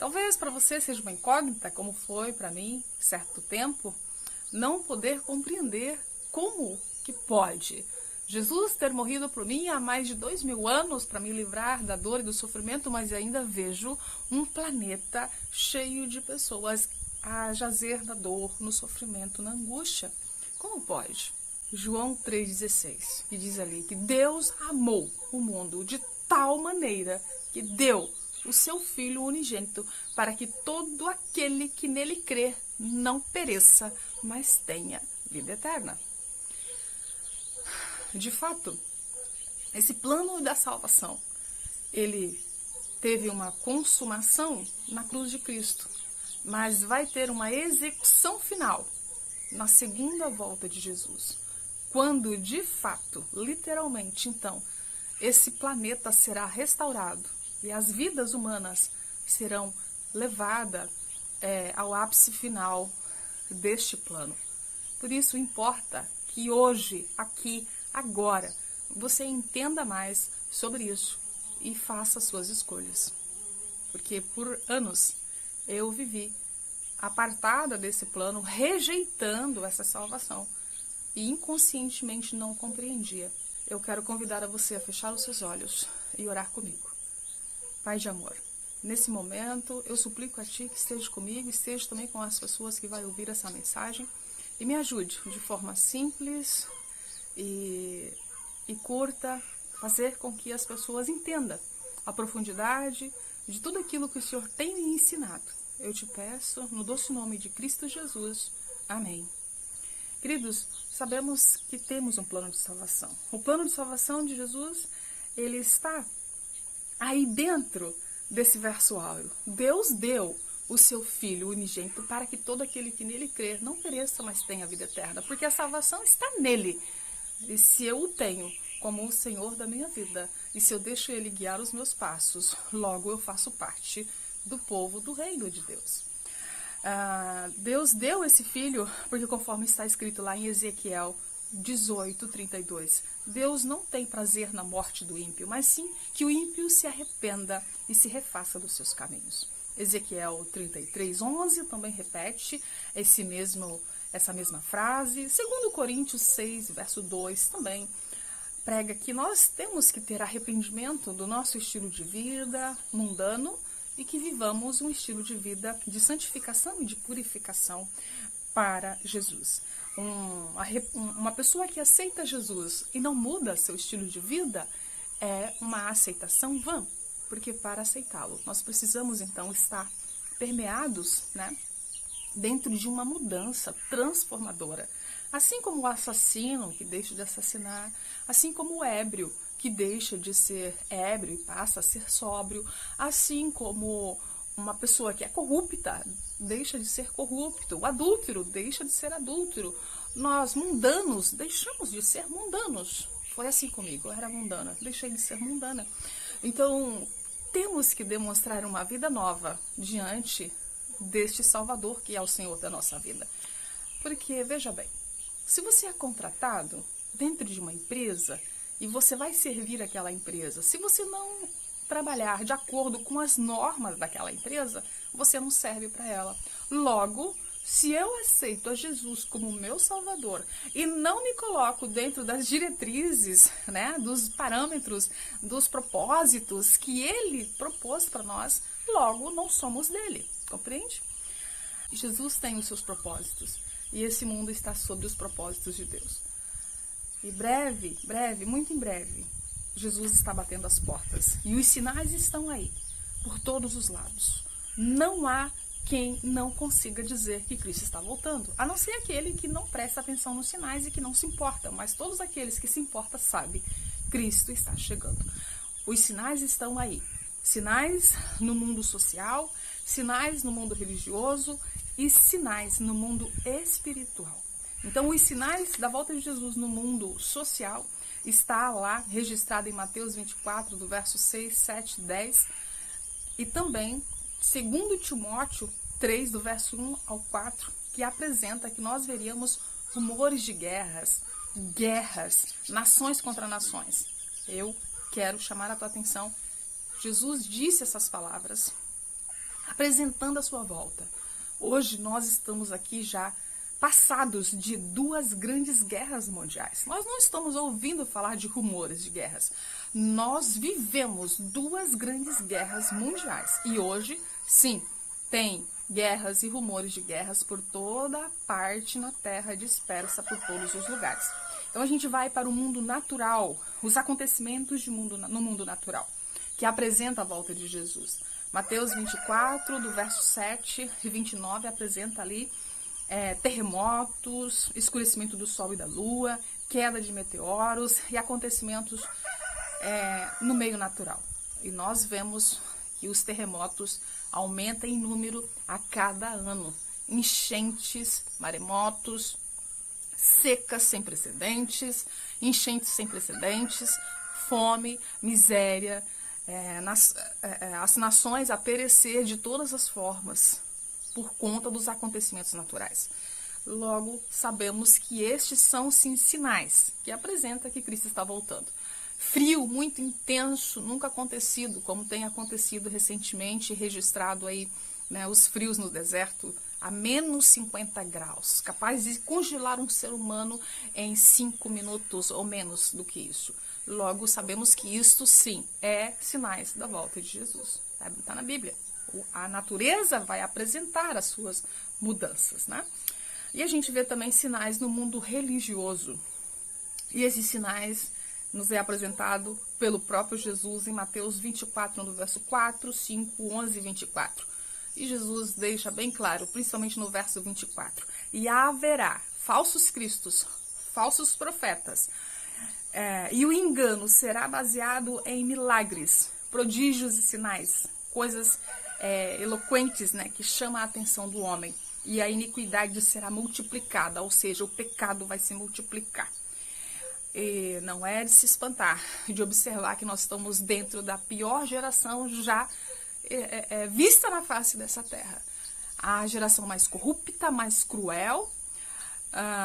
Talvez para você seja uma incógnita, como foi para mim, certo tempo, não poder compreender como que pode Jesus ter morrido por mim há mais de 2000 anos para me livrar da dor e do sofrimento, mas ainda vejo um planeta cheio de pessoas a jazer na dor, no sofrimento, na angústia. Como pode? João 3,16, que diz ali que Deus amou o mundo de tal maneira que deu o seu Filho unigênito para que todo aquele que nele crê não pereça, mas tenha vida eterna. De fato, esse plano da salvação, ele teve uma consumação na cruz de Cristo, mas vai ter uma execução final na segunda volta de Jesus, quando de fato, literalmente, então, esse planeta será restaurado e as vidas humanas serão levadas ao ápice final deste plano. Por isso importa que hoje, aqui, agora, você entenda mais sobre isso e faça suas escolhas. Porque por anos eu vivi apartada desse plano, rejeitando essa salvação e inconscientemente não compreendia. Eu quero convidar a você a fechar os seus olhos e orar comigo. Pai de amor, nesse momento eu suplico a Ti que esteja comigo, esteja também com as pessoas que vão ouvir essa mensagem e me ajude de forma simples e curta, fazer com que as pessoas entendam a profundidade de tudo aquilo que o Senhor tem me ensinado. Eu te peço, no doce nome de Cristo Jesus. Amém. Queridos, sabemos que temos um plano de salvação. O plano de salvação de Jesus, ele está aí dentro desse verso áureo. Deus deu o seu Filho unigênito para que todo aquele que nele crer não pereça, mas tenha vida eterna. Porque a salvação está nele. E se eu o tenho como o Senhor da minha vida, e se eu deixo Ele guiar os meus passos, logo eu faço parte do povo do reino de Deus. Deus deu esse Filho, porque conforme está escrito lá em Ezequiel 18:32, Deus não tem prazer na morte do ímpio, mas sim que o ímpio se arrependa e se refaça dos seus caminhos. Ezequiel 33:11 também repete essa mesma frase. 2 Coríntios 6, verso 2 também prega que nós temos que ter arrependimento do nosso estilo de vida mundano e que vivamos um estilo de vida de santificação e de purificação para Jesus. Uma pessoa que aceita Jesus e não muda seu estilo de vida é uma aceitação vã, porque para aceitá-lo nós precisamos então estar permeados, dentro de uma mudança transformadora. Assim como o assassino que deixa de assassinar, assim como o ébrio que deixa de ser ébrio e passa a ser sóbrio, assim como uma pessoa que é corrupta deixa de ser corrupto, o adúltero deixa de ser adúltero, nós mundanos deixamos de ser mundanos. Foi assim comigo, eu era mundana, deixei de ser mundana. Então, temos que demonstrar uma vida nova diante deste Salvador que é o Senhor da nossa vida. Porque, veja bem, se você é contratado dentro de uma empresa e você vai servir aquela empresa, se você não trabalhar de acordo com as normas daquela empresa, você não serve para ela. Logo, se eu aceito a Jesus como meu Salvador e não me coloco dentro das diretrizes, dos parâmetros, dos propósitos que Ele propôs para nós, logo não somos dele, compreende? Jesus tem os seus propósitos e esse mundo está sob os propósitos de Deus. E breve, muito em breve, Jesus está batendo as portas e os sinais estão aí, por todos os lados. Não há quem não consiga dizer que Cristo está voltando, a não ser aquele que não presta atenção nos sinais e que não se importa, mas todos aqueles que se importam sabem, Cristo está chegando. Os sinais estão aí, sinais no mundo social, sinais no mundo religioso e sinais no mundo espiritual. Então, os sinais da volta de Jesus no mundo social está lá registrado em Mateus 24, do verso 6, 7, 10 e também 2 Timóteo 3, do verso 1 ao 4, que apresenta que nós veríamos rumores de guerras, nações contra nações. Eu quero chamar a tua atenção. Jesus disse essas palavras apresentando a sua volta. Hoje nós estamos aqui já passados de 2 grandes guerras mundiais. Nós não estamos ouvindo falar de rumores de guerras. Nós vivemos 2 grandes guerras mundiais. E hoje, sim, tem guerras e rumores de guerras por toda a parte na Terra, dispersa por todos os lugares. Então a gente vai para o mundo natural, os acontecimentos no mundo natural, que apresenta a volta de Jesus. Mateus 24, do verso 7 e 29, apresenta ali terremotos, escurecimento do sol e da lua, queda de meteoros e acontecimentos no meio natural. E nós vemos que os terremotos aumentam em número a cada ano. Enchentes, maremotos, secas sem precedentes, enchentes sem precedentes, fome, miséria, as nações a perecer de todas as formas por conta dos acontecimentos naturais. Logo, sabemos que estes são, sim, sinais que apresentam que Cristo está voltando. Frio muito intenso, nunca acontecido, como tem acontecido recentemente, registrado aí, né, os frios no deserto, a menos 50 graus, capaz de congelar um ser humano em 5 minutos ou menos do que isso. Logo, sabemos que isto, sim, é sinais da volta de Jesus. Está na Bíblia. A natureza vai apresentar as suas mudanças, né? E a gente vê também sinais no mundo religioso. E esses sinais nos é apresentado pelo próprio Jesus em Mateus 24, no verso 4, 5, 11 e 24. E Jesus deixa bem claro, principalmente no verso 24, e haverá falsos cristos, falsos profetas, e o engano será baseado em milagres, prodígios e sinais, coisas eloquentes, né, que chamam a atenção do homem. E a iniquidade será multiplicada, ou seja, o pecado vai se multiplicar. E não é de se espantar, de observar que nós estamos dentro da pior geração já vista na face dessa terra. A geração mais corrupta, mais cruel,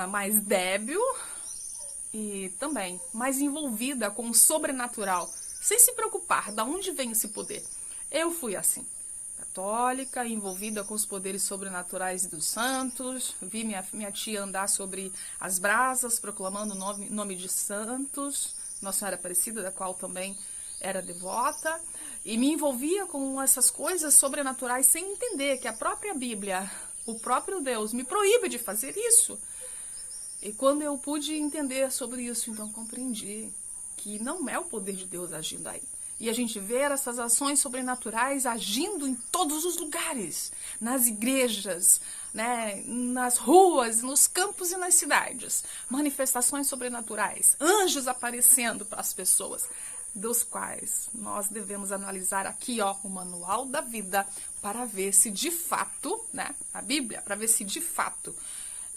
mais débil e também mais envolvida com o sobrenatural, sem se preocupar de onde vem esse poder. Eu fui assim, católica, envolvida com os poderes sobrenaturais dos santos, vi minha tia andar sobre as brasas, proclamando o nome de santos, Nossa Senhora Aparecida, da qual também era devota, e me envolvia com essas coisas sobrenaturais sem entender que a própria Bíblia, o próprio Deus, me proíbe de fazer isso. E quando eu pude entender sobre isso, então compreendi que não é o poder de Deus agindo aí. E a gente vê essas ações sobrenaturais agindo em todos os lugares, nas igrejas, né, nas ruas, nos campos e nas cidades. Manifestações sobrenaturais, anjos aparecendo para as pessoas, dos quais nós devemos analisar aqui, o manual da vida, para ver se de fato, né, a Bíblia, para ver se de fato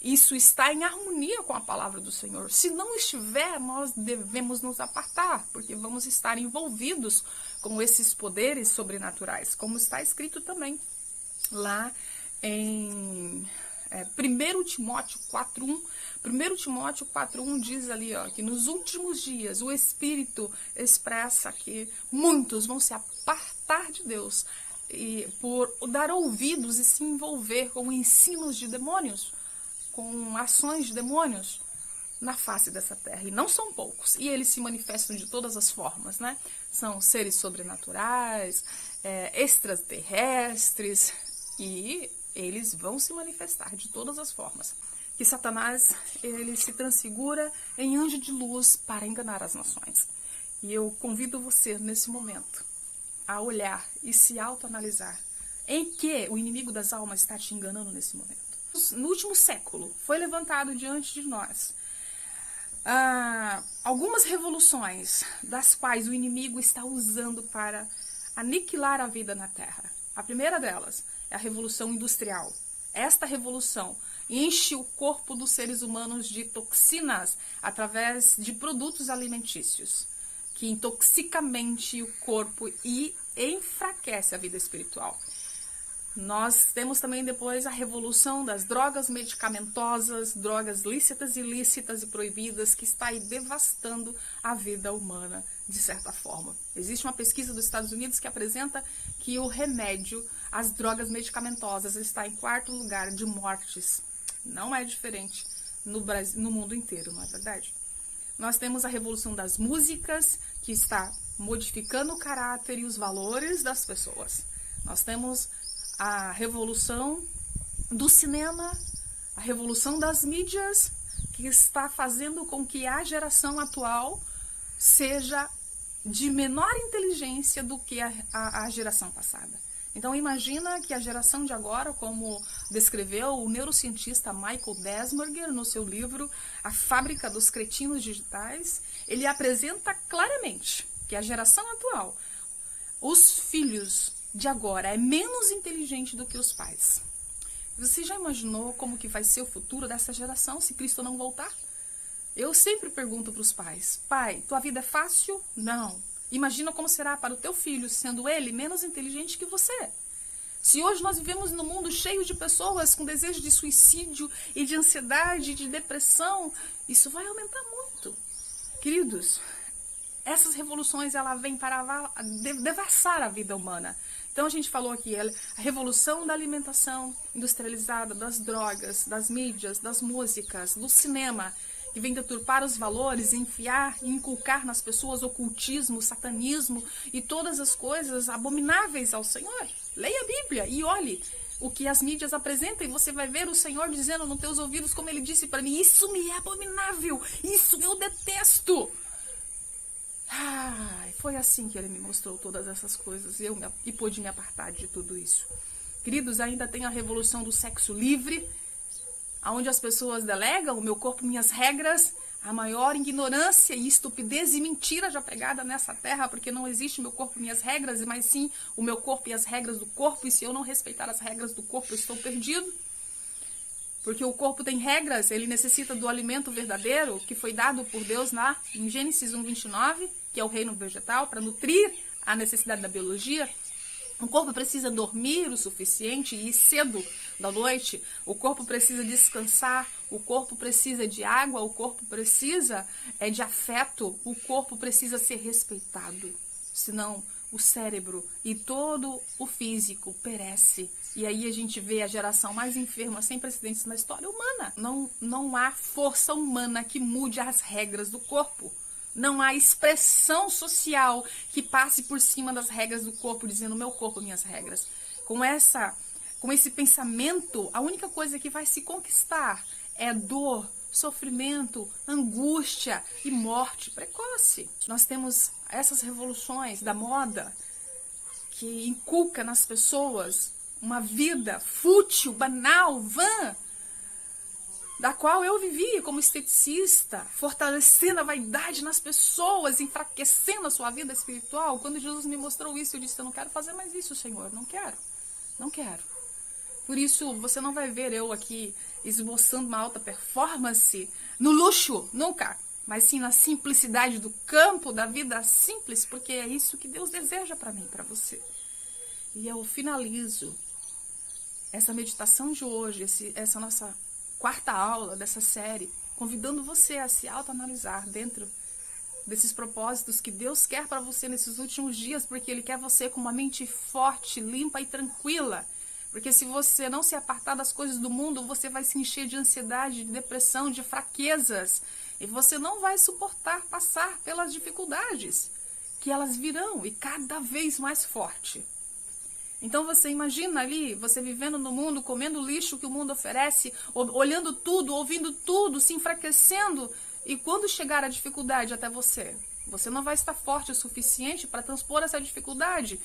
isso está em harmonia com a palavra do Senhor. Se não estiver, nós devemos nos apartar, porque vamos estar envolvidos com esses poderes sobrenaturais, como está escrito também lá em 1 Timóteo 4:1. 1 Timóteo 4:1 diz ali, que nos últimos dias o Espírito expressa que muitos vão se apartar de Deus e por dar ouvidos e se envolver com ensinos de demônios, com ações de demônios na face dessa terra. E não são poucos. E eles se manifestam de todas as formas, né? São seres sobrenaturais, extraterrestres, e eles vão se manifestar de todas as formas. Que Satanás, ele se transfigura em anjo de luz para enganar as nações. E eu convido você, nesse momento, a olhar e se autoanalisar em que o inimigo das almas está te enganando nesse momento. No último século, foi levantado diante de nós algumas revoluções, das quais o inimigo está usando para aniquilar a vida na Terra. A primeira delas é a Revolução Industrial. Esta revolução enche o corpo dos seres humanos de toxinas através de produtos alimentícios, que intoxicam mente o corpo e enfraquece a vida espiritual. Nós temos também depois a revolução das drogas medicamentosas, drogas lícitas, ilícitas e proibidas, que está aí devastando a vida humana de certa forma. Existe uma pesquisa dos Estados Unidos que apresenta que o remédio, As drogas medicamentosas está em quarto lugar de mortes. Não é diferente no Brasil, no mundo inteiro, não é verdade? Nós temos a revolução das músicas, que está modificando o caráter e os valores das pessoas. Nós temos a revolução do cinema, a revolução das mídias, que está fazendo com que a geração atual seja de menor inteligência do que a geração passada. Então imagina que a geração de agora, como descreveu o neurocientista Michael Desmurger no seu livro A Fábrica dos Cretinos Digitais, ele apresenta claramente que a geração atual, os filhos de agora, é menos inteligente do que os pais. Você já imaginou como que vai ser o futuro dessa geração se Cristo não voltar? Eu sempre pergunto para os pais: pai, tua vida é fácil? Não. Imagina como será para o teu filho, sendo ele menos inteligente que você. Se hoje nós vivemos num mundo cheio de pessoas com desejo de suicídio e de ansiedade, de depressão, isso vai aumentar muito. Queridos, essas revoluções ela vêm para devassar a vida humana. Então a gente falou aqui a revolução da alimentação industrializada, das drogas, das mídias, das músicas, do cinema, que vem deturpar os valores, enfiar e inculcar nas pessoas ocultismo, satanismo e todas as coisas abomináveis ao Senhor. Leia a Bíblia e olhe o que as mídias apresentam e você vai ver o Senhor dizendo nos teus ouvidos, como ele disse para mim: isso me é abominável, isso eu detesto. Foi assim que ele me mostrou todas essas coisas e pude me apartar de tudo isso. Queridos, ainda tem a revolução do sexo livre, onde as pessoas delegam o meu corpo, minhas regras, a maior ignorância e estupidez e mentira já pregada nessa terra, porque não existe meu corpo, minhas regras, mas sim o meu corpo e as regras do corpo, e se eu não respeitar as regras do corpo, eu estou perdido. Porque o corpo tem regras, ele necessita do alimento verdadeiro que foi dado por Deus lá em Gênesis 1:29, que é o reino vegetal, para nutrir a necessidade da biologia. O corpo precisa dormir o suficiente e ir cedo da noite. O corpo precisa descansar. O corpo precisa de água. O corpo precisa de afeto. O corpo precisa ser respeitado. Senão o cérebro e todo o físico perece. E aí a gente vê a geração mais enferma sem precedentes na história humana. Não há força humana que mude as regras do corpo. Não há expressão social que passe por cima das regras do corpo, dizendo meu corpo, minhas regras. Com esse pensamento, a única coisa que vai se conquistar é dor, sofrimento, angústia e morte precoce. Nós temos essas revoluções da moda que inculca nas pessoas uma vida fútil, banal, vã, da qual eu vivi como esteticista, fortalecendo a vaidade nas pessoas, enfraquecendo a sua vida espiritual. Quando Jesus me mostrou isso, eu disse: eu não quero fazer mais isso, Senhor, não quero. Por isso, você não vai ver eu aqui esboçando uma alta performance no luxo, nunca, mas sim na simplicidade do campo, da vida simples, porque é isso que Deus deseja para mim, para você. E eu finalizo essa meditação de hoje, essa nossa quarta aula dessa série, convidando você a se autoanalisar dentro desses propósitos que Deus quer para você nesses últimos dias, porque Ele quer você com uma mente forte, limpa e tranquila. Porque se você não se apartar das coisas do mundo, você vai se encher de ansiedade, de depressão, de fraquezas, e você não vai suportar passar pelas dificuldades, que elas virão, e cada vez mais forte. Então você imagina ali, você vivendo no mundo, comendo o lixo que o mundo oferece, olhando tudo, ouvindo tudo, se enfraquecendo. E quando chegar a dificuldade até você, você não vai estar forte o suficiente para transpor essa dificuldade.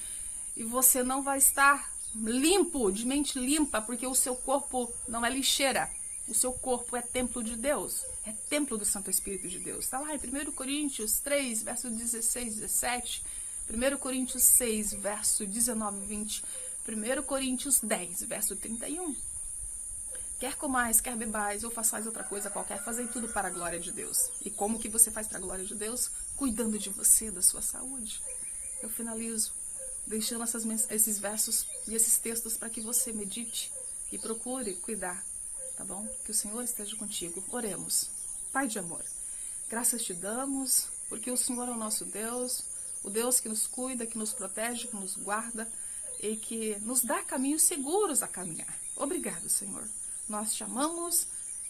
E você não vai estar limpo, de mente limpa, porque o seu corpo não é lixeira. O seu corpo é templo de Deus, é templo do Santo Espírito de Deus. Está lá em 1 Coríntios 3, verso 16, 17... 1 Coríntios 6, verso 19 e 20. 1 Coríntios 10, verso 31. Quer comais, quer bebais, ou façais outra coisa qualquer, fazei tudo para a glória de Deus. E como que você faz para a glória de Deus? Cuidando de você, da sua saúde. Eu finalizo deixando esses versos e esses textos para que você medite e procure cuidar, tá bom? Que o Senhor esteja contigo. Oremos. Pai de amor, graças te damos, porque o Senhor é o nosso Deus, o Deus que nos cuida, que nos protege, que nos guarda. e que nos dá caminhos seguros a caminhar. Obrigado, Senhor. Nós te amamos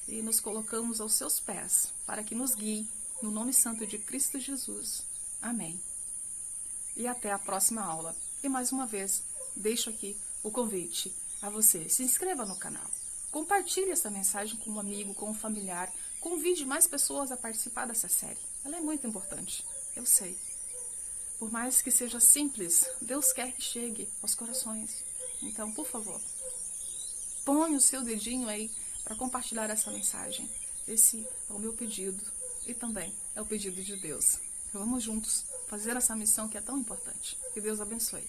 e nos colocamos aos seus pés para que nos guie no nome santo de Cristo Jesus. Amém. E até a próxima aula. E mais uma vez, deixo aqui o convite a você. Se inscreva no canal. Compartilhe essa mensagem com um amigo, com um familiar. Convide mais pessoas a participar dessa série. Ela é muito importante, eu sei. Por mais que seja simples, Deus quer que chegue aos corações. Então, por favor, põe o seu dedinho aí para compartilhar essa mensagem. Esse é o meu pedido e também é o pedido de Deus. Vamos juntos fazer essa missão que é tão importante. Que Deus abençoe.